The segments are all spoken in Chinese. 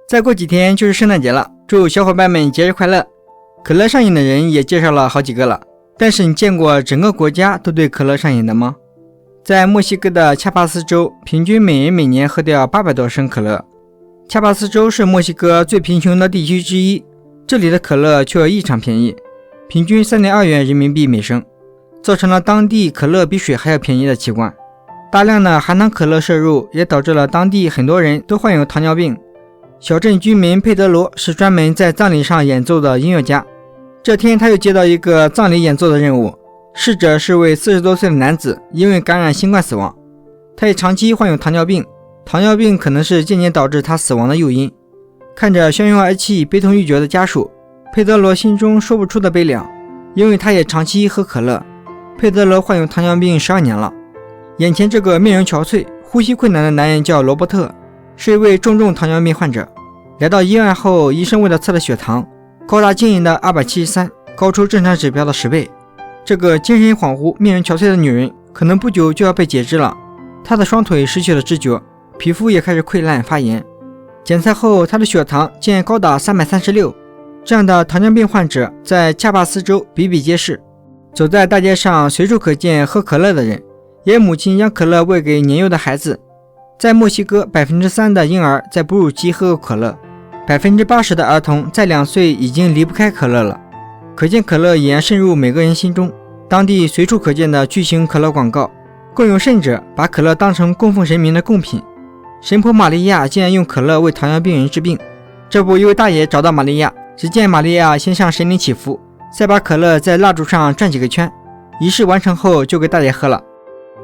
再过几天就是圣诞节了，祝小伙伴们节日快乐。可乐上瘾的人也介绍了好几个了，但是你见过整个国家都对可乐上瘾的吗？在墨西哥的恰巴斯州，平均每人每年喝掉800多升可乐。恰巴斯州是墨西哥最贫穷的地区之一，这里的可乐却异常便宜，平均3.2元人民币每升，造成了当地可乐比水还要便宜的奇观。大量的含糖可乐摄入也导致了当地很多人都患有糖尿病。小镇居民佩德罗是专门在葬礼上演奏的音乐家，这天他又接到一个葬礼演奏的任务，逝者是位40多岁的男子，因为感染新冠死亡。他也长期患有糖尿病，糖尿病可能是间接导致他死亡的诱因。看着汹涌而泣悲痛欲绝的家属，佩德罗心中说不出的悲凉，因为他也长期喝可乐。佩德罗患有糖尿病12年了。眼前这个面容憔悴、呼吸困难的男人叫罗伯特，是一位重糖尿病患者。来到医院后，医生为了测了血糖，高达惊人的273，高出正常指标的10倍。这个精神恍惚、面容憔悴的女人可能不久就要被截肢了。她的双腿失去了知觉，皮肤也开始溃烂发炎。检测后，她的血糖竟然高达336。这样的糖尿病患者在恰巴斯州比比皆是，走在大街上随处可见喝可乐的人，也有母亲将可乐喂给年幼的孩子。在墨西哥，3%的婴儿在哺乳期喝过可乐，80%的儿童在2岁已经离不开可乐了。可见可乐已然渗入每个人心中，当地随处可见的巨型可乐广告，更有甚者把可乐当成供奉神明的贡品。神婆玛利亚竟然用可乐为糖尿病人治病。这不，一位大爷找到玛利亚，只见玛利亚先向神灵祈福，再把可乐在蜡烛上转几个圈，仪式完成后就给大爷喝了，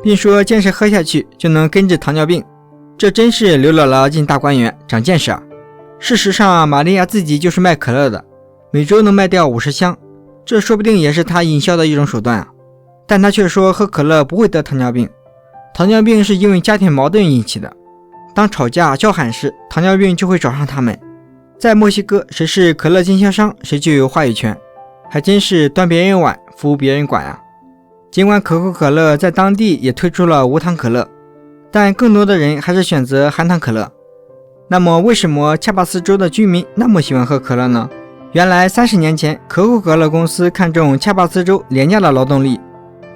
并说坚持喝下去就能根治糖尿病。这真是刘姥姥进大观园，长见识啊！事实上，玛利亚自己就是卖可乐的，每周能卖掉50箱，这说不定也是她营销的一种手段啊。但她却说喝可乐不会得糖尿病，糖尿病是因为家庭矛盾引起的。当吵架叫喊时，糖尿病就会找上他们。在墨西哥，谁是可乐经销商，谁就有话语权，还真是端别人碗，扶别人管啊。尽管可口可乐在当地也推出了无糖可乐，但更多的人还是选择含糖可乐。那么为什么恰巴斯州的居民那么喜欢喝可乐呢？原来30年前，可口可乐公司看中恰巴斯州廉价的劳动力，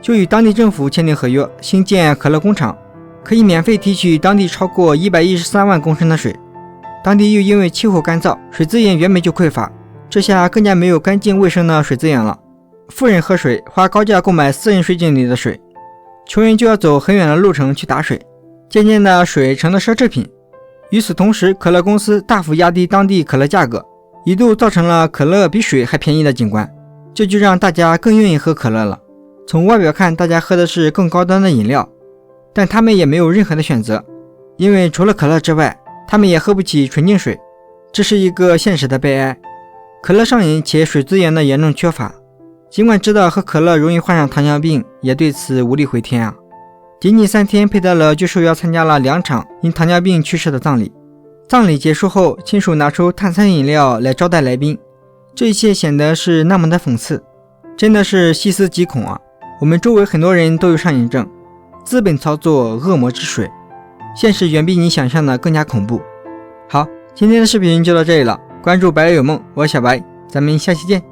就与当地政府签订合约，兴建可乐工厂，可以免费提取当地超过113万公升的水。当地又因为气候干燥，水资源原本就匮乏，这下更加没有干净卫生的水资源了。富人喝水花高价购买私人水井里的水，穷人就要走很远的路程去打水，渐渐的水成了奢侈品。与此同时，可乐公司大幅压低当地可乐价格，一度造成了可乐比水还便宜的景观，这就让大家更愿意喝可乐了。从外表看，大家喝的是更高端的饮料，但他们也没有任何的选择，因为除了可乐之外，他们也喝不起纯净水，这是一个现实的悲哀。可乐上瘾且水资源的严重缺乏，尽管知道喝可乐容易患上糖尿病，也对此无力回天啊。仅仅3天，佩德罗就受邀参加了2场因糖尿病去世的葬礼。葬礼结束后，亲属拿出碳酸饮料来招待来宾，这一切显得是那么的讽刺，真的是细思极恐啊。我们周围很多人都有上瘾症，资本操作，恶魔之水，现实远比你想象的更加恐怖。好，今天的视频就到这里了，关注白日有梦，我是小白，咱们下期见。